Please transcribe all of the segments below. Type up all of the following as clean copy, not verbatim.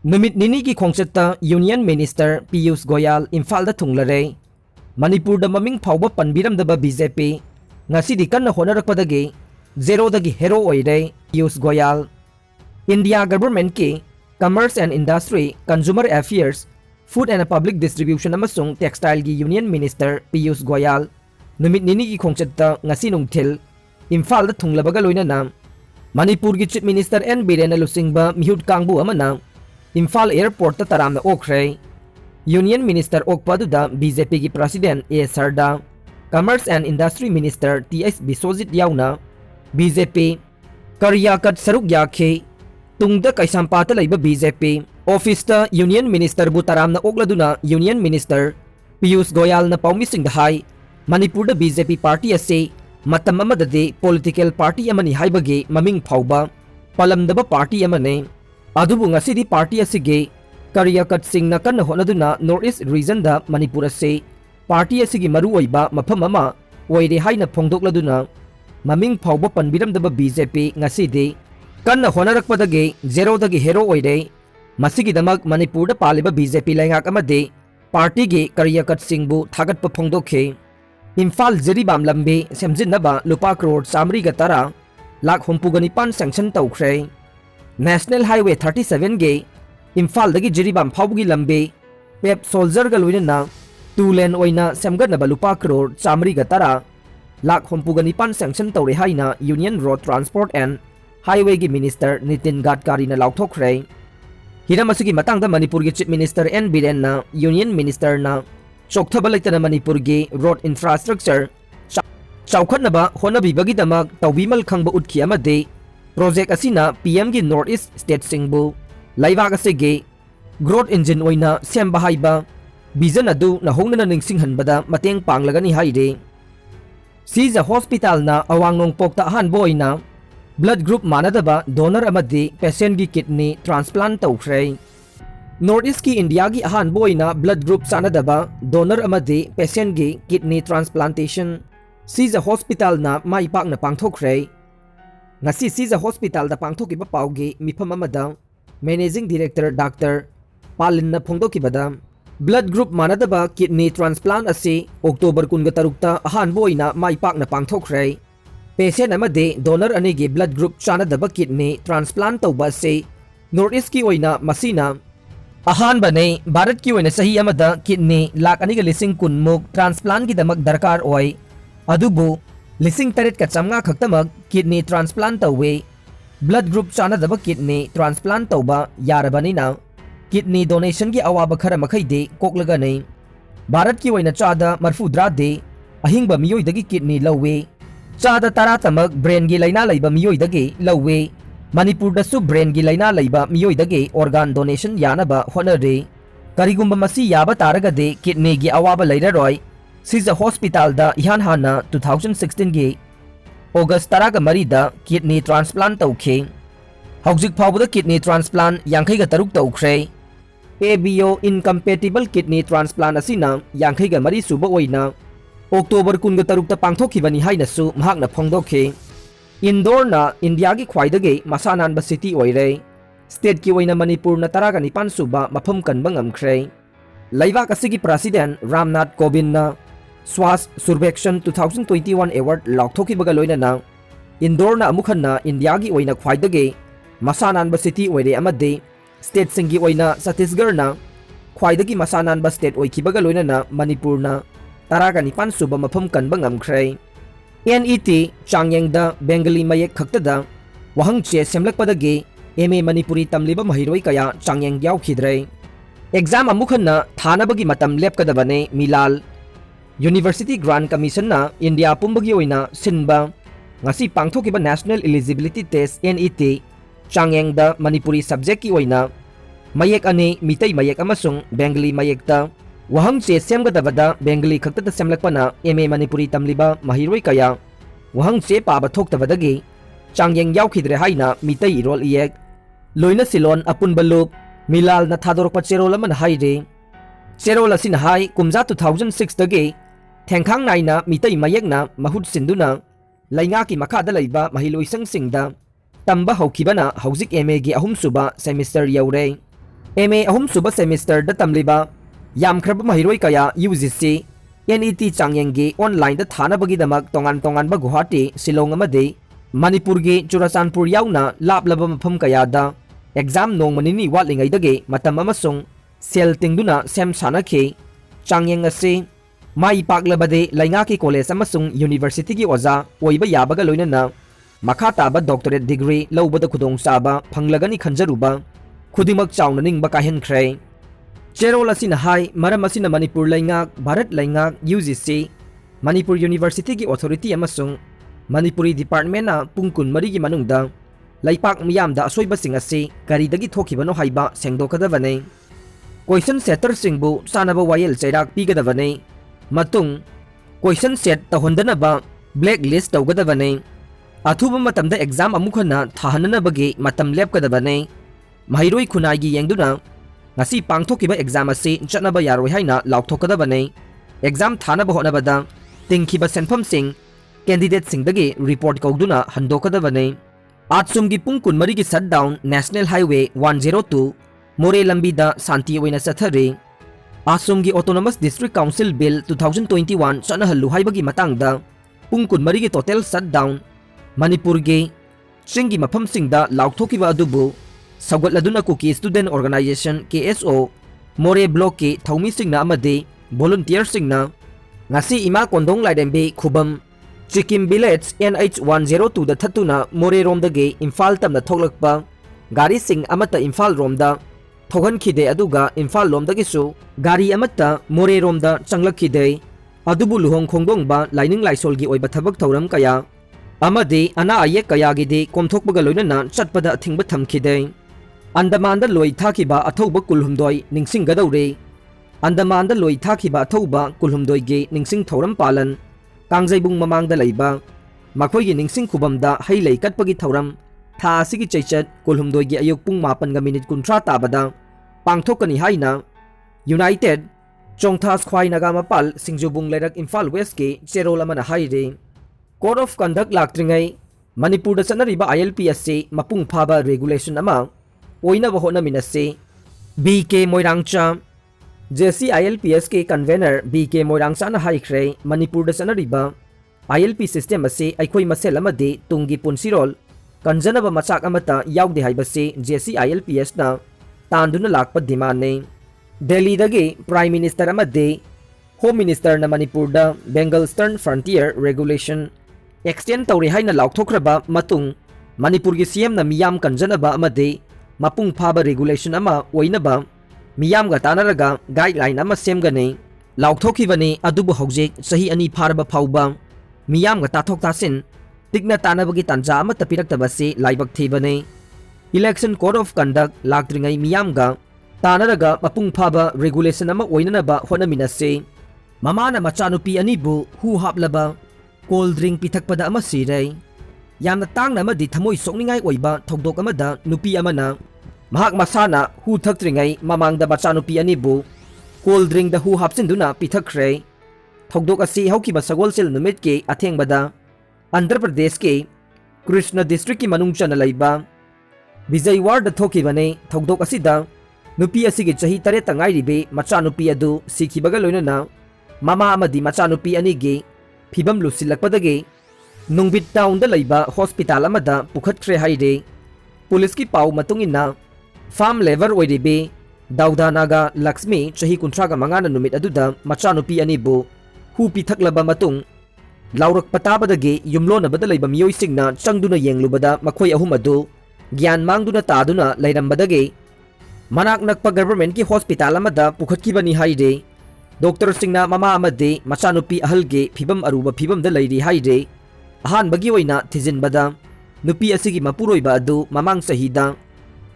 नुमित निनी की खोंगचत्ता यूनियन मिनिस्टर पीयूष गोयल इम्फाल थुंगलरे मणिपुर ममिंग फाउब पनबिरमदब बीजेपी ngasi कन्न होनरकपदगी जेरोदगी हेरो ओइरे पीयूष गोयल इंडिया गवर्नमेंट की commerce and industry consumer affairs food and public distribution अमसुंग टेक्सटाइल की यूनियन मिनिस्टर पीयूष गोयल नुमित निनी की खोंगचत्ता ngasi नुंगथिल इम्फाल थुंगलबगा लोइनना मणिपुर की चीफ मिनिस्टर एन बीरेन लुसिंगबा मिहुट कांगबु अमना इम्फाल एयरपोर्ट तराम ओखरे यूनियन मिनिस्टर ओकपदुदा बीजेपी की president A Sharda commerce and industry minister TS Biswajit याउना बीजेपी करियाकट सरुक याखे तुंगदा कैसामपाता लैब बीजेपी ऑफिस यूनियन मिनिस्टर बु तराम ओकलदुना यूनियन मिनिस्टर पीयूष गोयल पाउमिसिंग हाई मणिपुर बीजेपी पार्टी असे मतम अमददे पॉलिटिकल पार्टी अमनी हाइबगे ममिंग फाउबा पलमदब पार्टी अमने अदुबु ngasi पार्टी असिगे करियाकट सिंगना कन्न होनदुना नॉर्थ ईस्ट रीजन दा मणिपुर से पार्टी असिगी मरु ओइबा मफम अमा ओइरे हाइना फोंगदोक्लदुना ममिंग फाउबा पनबिरमदब बीजेपी ngasi दे कन्न होनरकपदगे जेरोदगी हेरो ओइरे मसिगिदमक मणिपुर पालिबा बीजेपी लैंगाक अमदे पार्टी गे करियाकट सिंगबु थागतप फोंगदोखे इम्फाल जिरीबाम लंबे सेमजिनबा लुपा करोड़ चामरी गतरा लाख हुंपुगनिपान सैंक्शन तौख्रे नेशनल हाईवे 37 गे इम्फाल दगी जिरीबाम फाउबगी लंबे पेप सोल्जर गलुइना 2 लेन ओइना सेमगनबा लुपा करोड़ चामरी गतरा लाख हुंपुगनिपान सैंक्शन तौरे हाइना union road transport and highway की मिनिस्टर नितिन गडकरी ना लाउथोख्रे हिरम असुगी मतंगदा मणिपुर की चीफ मिनिस्टर एन बीरेन ना यूनियन मिनिस्टर ना चोक्थबा लैतना मणिपुर की रोड इंफ्रास्ट्रक्चर चौखटनबा होनबिबगिदमक तौबीमल खंगबा उटखि अमदे प्रोजेक्ट असिना पीएम की नॉर्थ ईस्ट स्टेट सिंगबु लाइवाग असेगे ग्रोथ इंजिन ओइना सेमबा हाइबा विजन अदु नहोंगना निंगसिंगहनबदा मतेंग पांगलगनी हाइरे सीजा हॉस्पिटल ना अवांगनोंग पोक्ता अहानबो ओइना ब्लड ग्रुप मानदबा डोनर अमदे पेशेंट की किडनी ट्रांसप्लांट तौख्रे नॉर्थ ईस्ट की इंडिया की अहानबो ओइना ब्लड ग्रुप चानदबा डोनर अमदे पेशेंट की किडनी ट्रांसप्लांटेशन सीजा हॉस्पिटल ना माई पाकना पांगथोख्रे ngasi सीजा हॉस्पिटल दा पांगथोकिबा पाउगे मिफम अमदा मैनेजिंग डायरेक्टर डॉक्टर पालिन फोंदोकिबदा ब्लड ग्रुप मानदबा किडनी ट्रांसप्लांट असे अक्टोबर 23 अहानबो ओइना माई पाकना पांगथोख्रे पेशेंट अमदे डोनर अनेगे ब्लड ग्रुप चानदबा किडनी ट्रांसप्लांट तौबा से नॉर्थ ईस्ट की ओइना मसीना अहानबने भारत की ओइना सही अमदा किडनी लाख अनिगा लिसिंग कुनमुक ट्रांसप्लांट की दमक दरकार ओय अदुबु लिसिंग तरेट का चमगा खक्तमक किडनी ट्रांसप्लांट तौवे ब्लड ग्रुप चानदब किडनी ट्रांसप्लांट तौबा यारबनिना किडनी डोनेशन की अवाब खर मखैदे कोकलगने भारत की ओइना चादा मरफुद्रा दे अहिंगबा मियोइदगी किडनी लौवे चादा तरा तमक ब्रेन की लाइना लैबा मियोइदगे लौवे मणिपुर दसु ब्रेन की लाइना लैबा मियोइदगे ऑर्गन डोनेशन यानबा होनरे करिगुंबा मसी याबा तारगदे किडनी की अवाब लैररोय सीजा हॉस्पिटल दा इहान हाना 2016 के अगस्त 13 दा किडनी ट्रांसप्लांट तौखे हौजिक फाउबदा किडनी ट्रांसप्लांट 53 तौख्रे एबीओ इनकम्पेटिबल किडनी ट्रांसप्लांट असिना 53 सुबा ओइना अक्टोबर 23 पांगथोखिबनी हाइनसु महाकना फोंदोखे इंदौर ना इंडिया की ख्वाइदगे मसानानबा सिटी ओइरे स्टेट की ओइना मणिपुर ना 19 सुबा मफम कनबा ngamkhre लैवाक असिगी प्रेसिडेंट रामनाथ कोविंद ना स्वास्थ्य सर्वेक्षण 2021 अवार्ड लाउथोखिबगा लोइनना इंदौर ना अमुखन्ना इंडिया की ओइना ख्वाइदगे मसानानबा सिटी ओइरे अमदे स्टेट सिंगी ओइना छत्तीसगढ़ ना ख्वाइदगी मसानानबा स्टेट ओइखिबगा लोइनना मणिपुर ना 19 सुबा मफम कनबा ngamkhre एनईटी चांगयंगदा बेंगली मयेक खक्तदा वहंगचे सेमलकपदगे एमए मणिपुरी तमलिबा महिरोई कया चांगयंग याउखिद्रे एग्जाम अमुखन्ना थानबगी मतम लेपकदबने मिलाल यूनिवर्सिटी ग्रांट कमीशन ना इंडिया पुंबगी ओइना सिनबा ngasi पांगथोकिबा नेशनल एलिजिबिलिटी टेस्ट एनईटी चांगयंगदा मणिपुरी सब्जेक्ट की ओइना मयेक अने मितै मयेक अमसुंग बेंगली मयेकता वहंगचे सेमगदबदा बेंगली खक्तदा सेमलकपना एमए मणिपुरी तमलिबा महिरोई कया वहंगचे पाबा थोक्तबदगी चांगयंग याउखिद्रे हाइना मितै इरोल इयेक लोइना सिलोन अपुनबलुक मिलाल ना थादोरपा चेरोल अमन हाइरे चेरोल असिन हाइ कुमजा 2006 दगे थेंखांग नाइना मितै मयेकना महुत सिंदुना लैंगा की मखादा लैबा महिलोइसंग सिंगदा तंबा हौखिबना हौजिक एमए गी अहुम सुबा semester you're MA ahum suba semester da tamliba yamkhraba mahiroi kaya UGC NET changyenggi online da thana bagi damak tongan ba Guwahati Shillong amadi Manipur gi Churachandpur yauna laplaba mafam kaya da exam nong manini watlingai dage matam amasung sel tingduna sem sanakhi changyeng ase mai paklabade laingaki college amasung university gi oza oiba yabaga loinana makha taba doctorate degree lobada khudong saba phanglagani khanjaruba खुदिमक चाउना निंगबा काहेनख्रे चेरोल असिना हाई मरम असिना मणिपुर लैंगाक भारत लैंगाक UGC मणिपुर यूनिवर्सिटी की अथॉरिटी अमसुंग मणिपुरी डिपार्टमेंट ना पुंग कुन मरी की मनुंगदा लैपाक मियामदा असोइबसिंग असि करीदगी थोखिबनो हाइबा सेंगदोकदबने क्वेश्चन सेटर सिंगबु सानबा वायल चैराक पीगदबने मतुंग क्वेश्चन सेट तहोंदनबा ब्लैक लिस्ट तौगदबने अथुब मतमदा एग्जाम अमुखना थाहननबगे मतम लेपकदबने Mahiroi khunai yengduna ngasi pangthokiba exam ase chatnaba yaroi haina lauthokadabane exam thanaba honabada tingkhiba senpham sing candidate singdagi report kauduna handokadabane atsumgi pung kunmari gi shutdown national highway 102 more lambi da santi oina sathare asumgi autonomous district council bill 2021 chana halu haibagi matangda pung kunmari gi total shutdown manipur gi chingi mafam singda lauthokiba adubu Saugatladuna Kuki Student Organization KSO More Block ki Thaumi Singna amadi Volunteer Singna ngasi ima kondong laidembe khubam Chikim Village NH 102 da thatuna More rom dage Imphal tamna thoklakpa gari sing amata Imphal rom da thogan khide aduga Imphal lom dage su gari amata More rom da changlakhide adubu luhong khongdong ba laining laisol gi oiba thabak thoram kaya amadi ana aye kaya gi de komthokbaga loinana chatpada thingba thamkhide Andaman da loi thakiba athauba kulhumdoi ningsing gadawre Andaman da loi thakiba athauba kulhumdoi ge ningsing thoram palan Kangjaibung mamang da laiba makhoi gi ningsing khubam da hailei katpagi thoram tha asigi chaichat kulhumdoi ge ayuk pung 8 ga minute 13 tabada pangthokani haina United Chongthas khwai naga mapal singjubung lerak Imphal West ke cherol amana haire Code of Conduct laktringai Manipur da chanariba ILPS mapung phaba regulation ama ओइना बहोना मिनसे BK मोइरांगचा JC ILPS के convener BK मोइरांगचा ना हाइख्रे Manipur the सनरिबा ILP system असे अखोई मसेल अमदे Tungi पुनसिरोल कंजनब मचाक अमता याउदे हाइबसे JC ILPS ना तांदुना लाकप demand Delhi दगे prime minister अमदे home minister ना मणिपुर द Bengal eastern frontier regulation extend तौरे हाइना लाउथोख्रबा मतुंग मणिपुर की CM ना मियाम कंजनबा अमदे Mapung phaba regulation ama oinaba miyam ga tanaraga guideline ama semgane laukthokibane adubu hojek sahi ani pharba phauba miyam ga tathok tasin tikna tanabagi tanja ama tapiraktabase laibak thibane election code of conduct laktringai miyam ga tanaraga mapung phaba regulation ama oinanaba honaminase mamana machanupi anibu hu haplaba cold drink pithakpada ama Shire yamna tangna amadi thamoi sokningai oiba thokdok amada nupi amana mahak masana hu thakringai mamangda machanupi anibu cold drink da hu hapsinduna pithakre thokdok asi haukiba sagolsel numit ke athengbada Andhra Pradesh ke Krishna district ki manung chana laiba Vijayawada da thokibane thokdok asida nupi asigi chahi tare tangai ribe machanupi adu sikhibaga loinana mama amadi machanupi anigi phibam lusilakpadage Nungbit town da laiba hospital amada pukhatkre haide police ki pau matungina farm labor oiribe Daudanaga Lakshmi chahi kuntraga mangana numit aduda machanupi anibu hu pithaklaba matung laurak patabadage yumlona bada laiba miyoi singna changduna yenglubada makhoi ahum adu gyan mangduna taduna lairambadage manak nakpa government ki hospital amada pukhatkibani haide doctor singna mama amade machanupi ahalge phibam aruba phibam da lairi haide ahan bagi oina thijinbada nupi asigi mapuroiba adu mamang sahida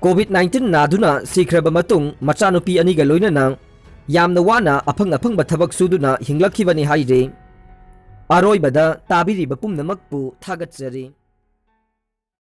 COVID-19 naduna sikraba matung machanupi aniga loinana yamna wana aphang bathabak suduna hinglakhibani haide aroibada tabiriba pumnamakpu thagatsari